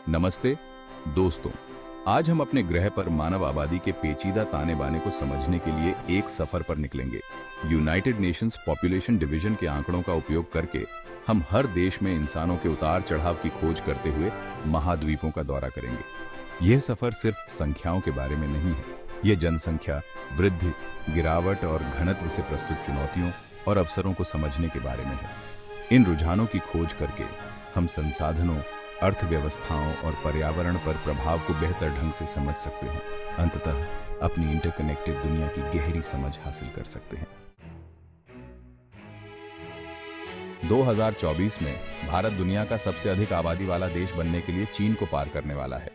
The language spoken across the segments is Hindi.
नमस्ते दोस्तों। आज हम अपने ग्रह पर मानव आबादी के पेचीदा ताने बाने को समझने के लिए एक सफर पर निकलेंगे। यूनाइटेड नेशंस पॉपुलेशन डिवीजन के आंकड़ों का उपयोग करके हम हर देश में इंसानों के उतार चढ़ाव की खोज करते हुए महाद्वीपों का दौरा करेंगे। यह सफर सिर्फ संख्याओं के बारे में नहीं है, यह जनसंख्या वृद्धि, गिरावट और घनत्व से प्रस्तुत चुनौतियों और अवसरों को समझने के बारे में है। इन रुझानों की खोज करके हम संसाधनों, अर्थव्यवस्थाओं और पर्यावरण पर प्रभाव को बेहतर ढंग से समझ सकते हैं। अंततः अपनी इंटरकनेक्टेड दुनिया की गहरी समझ हासिल कर सकते हैं। 2024 में भारत दुनिया का सबसे अधिक आबादी वाला देश बनने के लिए चीन को पार करने वाला है।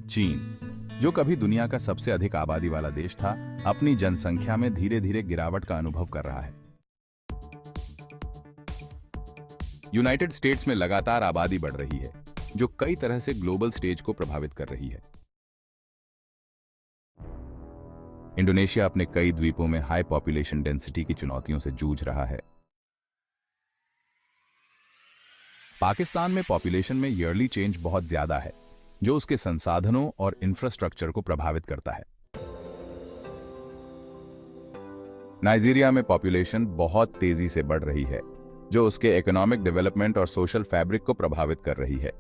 चीन, जो कभी दुनिया का सबसे अधिक आबादी वाला देश था, अपनी जनसंख्या में धीरे धीरे गिरावट का अनुभव कर रहा है। यूनाइटेड स्टेट्स में लगातार आबादी बढ़ रही है, जो कई तरह से ग्लोबल स्टेज को प्रभावित कर रही है। इंडोनेशिया अपने कई द्वीपों में हाई पॉपुलेशन डेंसिटी की चुनौतियों से जूझ रहा है। पाकिस्तान में पॉपुलेशन में ईयरली चेंज बहुत ज्यादा है, जो उसके संसाधनों और इंफ्रास्ट्रक्चर को प्रभावित करता है। नाइजीरिया में पॉपुलेशन बहुत तेजी से बढ़ रही है, जो उसके इकोनॉमिक डेवलपमेंट और सोशल फैब्रिक को प्रभावित कर रही है।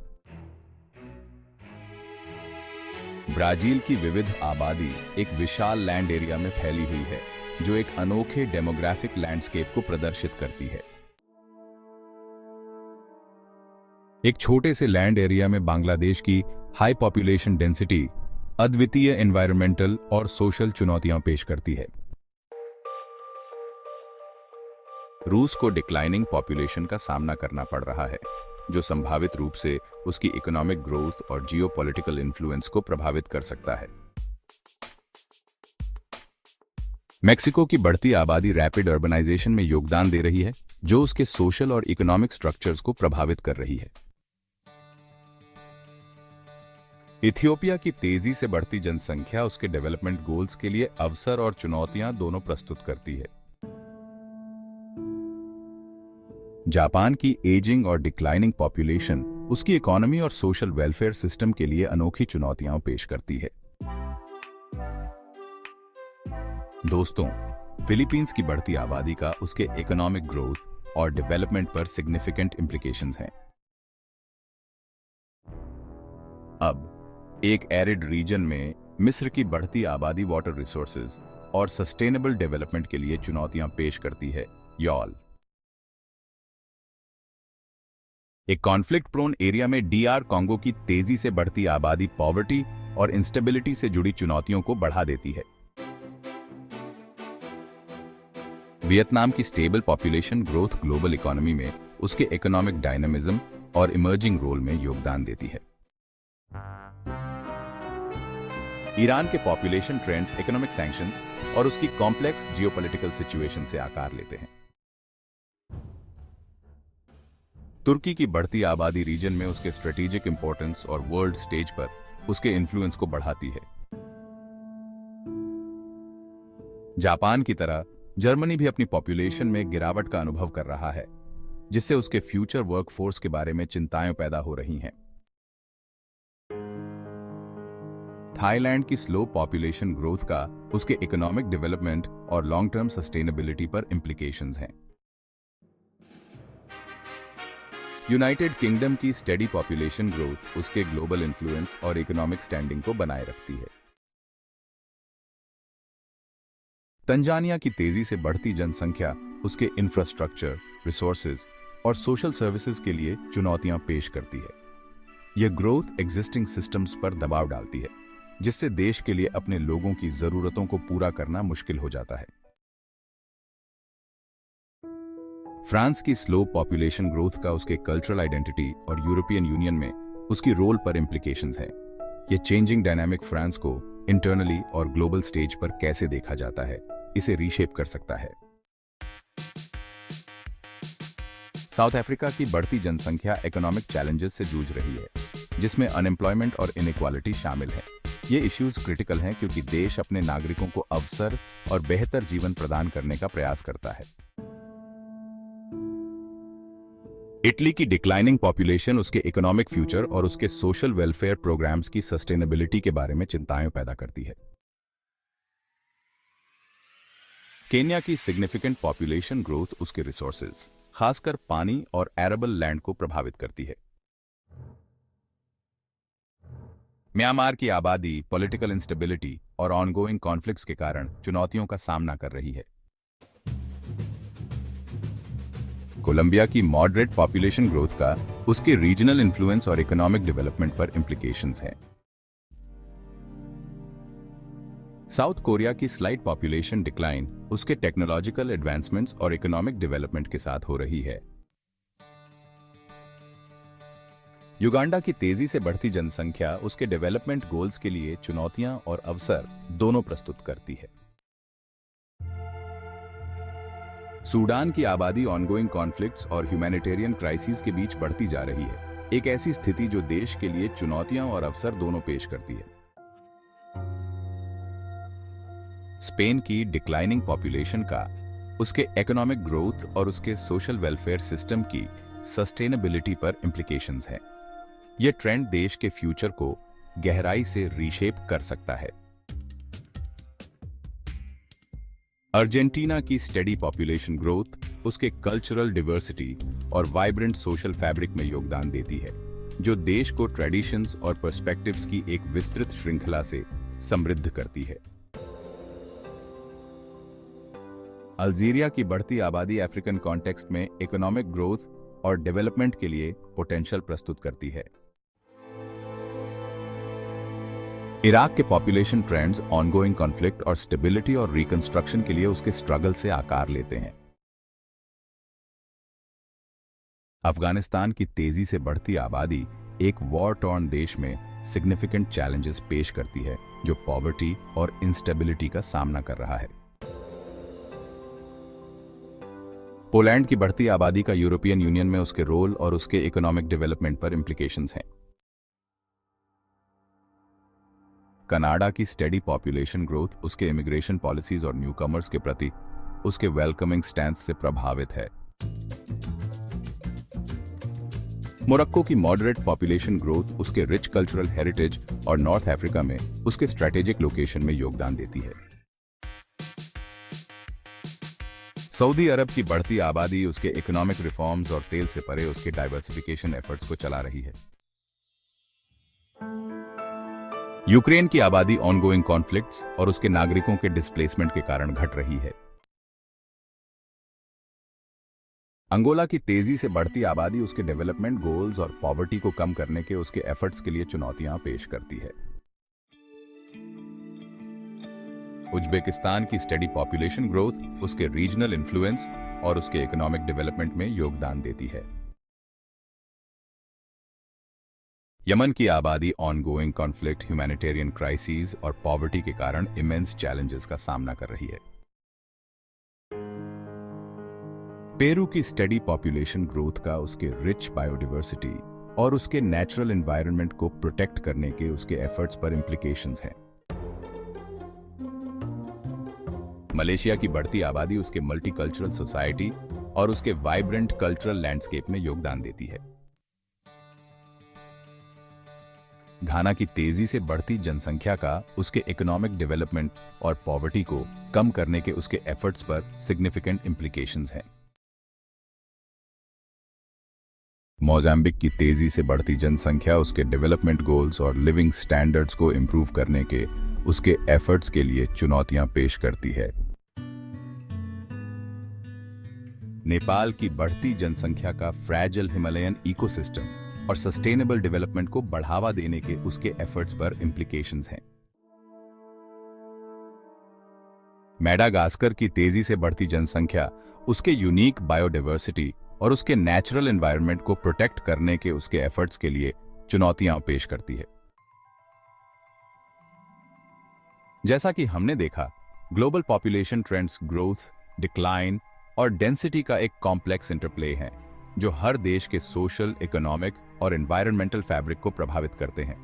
ब्राजील की विविध आबादी एक विशाल लैंड एरिया में फैली हुई है, जो एक अनोखे डेमोग्राफिक लैंडस्केप को प्रदर्शित करती है। एक छोटे से लैंड एरिया में बांग्लादेश की हाई पॉपुलेशन डेंसिटी अद्वितीय एनवायरमेंटल और सोशल चुनौतियां पेश करती है। रूस को डिक्लाइनिंग पॉपुलेशन का सामना करना पड़ रहा है, जो संभावित रूप से उसकी इकोनॉमिक ग्रोथ और जियोपॉलिटिकल इन्फ्लुएंस को प्रभावित कर सकता है। मेक्सिको की बढ़ती आबादी रैपिड अर्बनाइजेशन में योगदान दे रही है, जो उसके सोशल और इकोनॉमिक स्ट्रक्चर्स को प्रभावित कर रही है। इथियोपिया की तेजी से बढ़ती जनसंख्या उसके डेवलपमेंट गोल्स के लिए अवसर और चुनौतियां दोनों प्रस्तुत करती है। जापान की एजिंग और डिक्लाइनिंग पॉपुलेशन उसकी इकोनॉमी और सोशल वेलफेयर सिस्टम के लिए अनोखी चुनौतियां पेश करती है। दोस्तों, फिलीपींस की बढ़ती आबादी का उसके इकोनॉमिक ग्रोथ और डेवलपमेंट पर सिग्निफिकेंट इंप्लीकेशंस हैं। अब एक एरिड रीजन में मिस्र की बढ़ती आबादी वाटर रिसोर्सेज और सस्टेनेबल डेवलपमेंट के लिए चुनौतियां पेश करती है। यॉल, एक कॉन्फ्लिक्ट प्रोन एरिया में डीआर कॉन्गो की तेजी से बढ़ती आबादी पॉवर्टी और इंस्टेबिलिटी से जुड़ी चुनौतियों को बढ़ा देती है। वियतनाम की stable population growth global economy में उसके इकोनॉमिक डायनामिज्म और इमर्जिंग रोल में योगदान देती है। ईरान के पॉपुलेशन ट्रेंड्स इकोनॉमिक सैंक्शंस और उसकी कॉम्प्लेक्स जियोपॉलिटिकल सिचुएशन से आकार लेते हैं। तुर्की की बढ़ती आबादी रीजन में उसके स्ट्रेटेजिक इंपॉर्टेंस और वर्ल्ड स्टेज पर उसके इन्फ्लुएंस को बढ़ाती है। जापान की तरह जर्मनी भी अपनी पॉपुलेशन में गिरावट का अनुभव कर रहा है, जिससे उसके फ्यूचर वर्कफोर्स के बारे में चिंताएं पैदा हो रही हैं। थाईलैंड की स्लो पॉपुलेशन ग्रोथ का उसके इकोनॉमिक डेवलपमेंट और लॉन्ग टर्म सस्टेनेबिलिटी पर इंप्लीकेशंस हैं। यूनाइटेड किंगडम की स्टेडी पॉपुलेशन ग्रोथ उसके ग्लोबल इन्फ्लुएंस और इकोनॉमिक स्टैंडिंग को बनाए रखती है। तंजानिया की तेजी से बढ़ती जनसंख्या उसके इंफ्रास्ट्रक्चर, रिसोर्सेज और सोशल सर्विसेज के लिए चुनौतियां पेश करती है। यह ग्रोथ एग्जिस्टिंग सिस्टम्स पर दबाव डालती है, जिससे देश के लिए अपने लोगों की जरूरतों को पूरा करना मुश्किल हो जाता है। फ्रांस की स्लो पॉपुलेशन ग्रोथ का उसके कल्चरल आइडेंटिटी और यूरोपियन यूनियन में उसकी रोल पर इंप्लीकेशंस हैं। यह चेंजिंग डायनामिक फ्रांस को इंटरनली और ग्लोबल स्टेज पर कैसे देखा जाता है, इसे रीशेप कर सकता है। साउथ अफ्रीका की बढ़ती जनसंख्या इकोनॉमिक चैलेंजेस से जूझ रही है, जिसमें अनएम्प्लॉयमेंट और इनइक्वालिटी शामिल है। ये इश्यूज क्रिटिकल हैं क्योंकि देश अपने नागरिकों को अवसर और बेहतर जीवन प्रदान करने का प्रयास करता है। इटली की डिक्लाइनिंग पॉपुलेशन उसके इकोनॉमिक फ्यूचर और उसके सोशल वेलफेयर प्रोग्राम्स की सस्टेनेबिलिटी के बारे में चिंताएं पैदा करती है। केन्या की सिग्निफिकेंट पॉपुलेशन ग्रोथ उसके रिसोर्सेज, खासकर पानी और एरेबल लैंड को प्रभावित करती है। म्यांमार की आबादी पॉलिटिकल इंस्टेबिलिटी और ऑनगोइंग कॉन्फ्लिक्ट्स के कारण चुनौतियों का सामना कर रही है। कोलंबिया की मॉडरेट पॉपुलेशन ग्रोथ का उसके रीजनल इन्फ्लुएंस और इकोनॉमिक डेवलपमेंट पर इंप्लीकेशंस हैं। साउथ कोरिया की स्लाइट पॉपुलेशन डिक्लाइन उसके टेक्नोलॉजिकल एडवांसमेंट्स और इकोनॉमिक डेवलपमेंट के साथ हो रही है। युगांडा की तेजी से बढ़ती जनसंख्या उसके डेवलपमेंट गोल्स के लिए चुनौतियां और अवसर दोनों प्रस्तुत करती है। सूडान की आबादी ऑनगोइंग कॉन्फ्लिक्ट्स और ह्यूमैनिटेरियन क्राइसिस के बीच बढ़ती जा रही है, एक ऐसी स्थिति जो देश के लिए चुनौतियां और अवसर दोनों पेश करती है। स्पेन की डिक्लाइनिंग पॉपुलेशन का उसके इकोनॉमिक ग्रोथ और उसके सोशल वेलफेयर सिस्टम की सस्टेनेबिलिटी पर इंप्लीकेशंस हैं। यह ट्रेंड देश के फ्यूचर को गहराई से रीशेप कर सकता है। अर्जेंटीना की स्टेडी पॉपुलेशन ग्रोथ उसके कल्चरल डिवर्सिटी और वाइब्रेंट सोशल फैब्रिक में योगदान देती है, जो देश को ट्रेडिशंस और पर्सपेक्टिव्स की एक विस्तृत श्रृंखला से समृद्ध करती है। अल्जीरिया की बढ़ती आबादी अफ्रीकन कॉन्टेक्स्ट में इकोनॉमिक ग्रोथ और डेवलपमेंट के लिए पोटेंशियल प्रस्तुत करती है। इराक के पॉपुलेशन ट्रेंड्स ऑनगोइंग कॉन्फ्लिक्ट और स्टेबिलिटी और रिकंस्ट्रक्शन के लिए उसके स्ट्रगल से आकार लेते हैं। अफगानिस्तान की तेजी से बढ़ती आबादी एक वॉर टॉर्न देश में सिग्निफिकेंट चैलेंजेस पेश करती है, जो पॉवर्टी और इंस्टेबिलिटी का सामना कर रहा है। पोलैंड की बढ़ती आबादी का यूरोपियन यूनियन में उसके रोल और उसके इकोनॉमिक डेवलपमेंट पर इंप्लीकेशंस हैं। कनाडा की स्टेडी पॉपुलेशन ग्रोथ उसके इमिग्रेशन पॉलिसीज और न्यूकमर्स के प्रति उसके वेलकमिंग स्टैंस से प्रभावित है। मोरक्को की मॉडरेट पॉपुलेशन ग्रोथ उसके रिच कल्चरल हेरिटेज और नॉर्थ अफ्रीका में उसके स्ट्रेटेजिक लोकेशन में योगदान देती है। सऊदी अरब की बढ़ती आबादी उसके इकोनॉमिक रिफॉर्म्स और तेल से परे उसके डाइवर्सिफिकेशन एफर्ट्स को चला रही है। यूक्रेन की आबादी ऑनगोइंग कॉन्फ्लिक्ट्स और उसके नागरिकों के डिस्प्लेसमेंट के कारण घट रही है। अंगोला की तेजी से बढ़ती आबादी उसके डेवलपमेंट गोल्स और पॉवर्टी को कम करने के उसके एफर्ट्स के लिए चुनौतियां पेश करती है। उज्बेकिस्तान की स्टेडी पॉपुलेशन ग्रोथ उसके रीजनल इन्फ्लुएंस और उसके इकोनॉमिक डेवलपमेंट में योगदान देती है। यमन की आबादी ऑनगोइंग कॉन्फ्लिक्ट, ह्यूमैनिटेरियन क्राइसिस और पॉवर्टी के कारण इमेंस चैलेंजेस का सामना कर रही है। पेरू की स्टेडी पॉपुलेशन ग्रोथ का उसके रिच बायोडाइवर्सिटी और उसके नेचुरल एनवायरनमेंट को प्रोटेक्ट करने के उसके एफर्ट्स पर इंप्लीकेशंस हैं। मलेशिया की बढ़ती आबादी उसके मल्टीकल्चरल सोसाइटी और उसके वाइब्रेंट कल्चरल लैंडस्केप में योगदान देती है। घाना की तेजी से बढ़ती जनसंख्या का उसके इकोनॉमिक डेवलपमेंट और पॉवर्टी को कम करने के उसके एफर्ट्स पर सिग्निफिकेंट इंप्लीकेशंस हैं। मोजाम्बिक की तेजी से बढ़ती जनसंख्या उसके डेवलपमेंट गोल्स और लिविंग स्टैंडर्ड्स को इंप्रूव करने के उसके एफर्ट्स के लिए चुनौतियां पेश करती है। नेपाल की बढ़ती जनसंख्या का फ्रैजिल हिमालयन इकोसिस्टम और सस्टेनेबल डेवलपमेंट को बढ़ावा देने के उसके एफर्ट्स पर इंप्लीकेशंस हैं। मेडागास्कर की तेजी से बढ़ती जनसंख्या उसके यूनिक बायोडाइवर्सिटी और उसके नेचुरल एनवायरनमेंट को प्रोटेक्ट करने के उसके एफर्ट्स के लिए चुनौतियां पेश करती है। जैसा कि हमने देखा, global population trends growth, decline और डेंसिटी का एक कॉम्प्लेक्स इंटरप्ले है, जो हर देश के सोशल, इकोनॉमिक और एनवायरमेंटल फैब्रिक को प्रभावित करते हैं।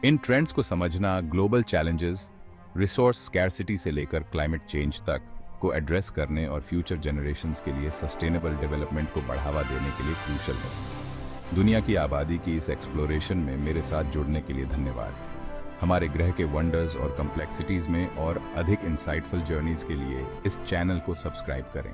इन ट्रेंड्स को समझना ग्लोबल चैलेंजेस, रिसोर्स स्कैर्सिटी से लेकर क्लाइमेट चेंज तक को एड्रेस करने और फ्यूचर जनरेशन्स के लिए सस्टेनेबल डेवलपमेंट को बढ़ावा देने के लिए क्रूशल है। दुनिया की आबादी की इस एक्सप्लोरेशन में मेरे साथ जुड़ने के लिए धन्यवाद। हमारे ग्रह के वंडर्स और कॉम्प्लेक्सिटीज में और अधिक इंसाइटफुल जर्नीज के लिए इस चैनल को सब्सक्राइब करें।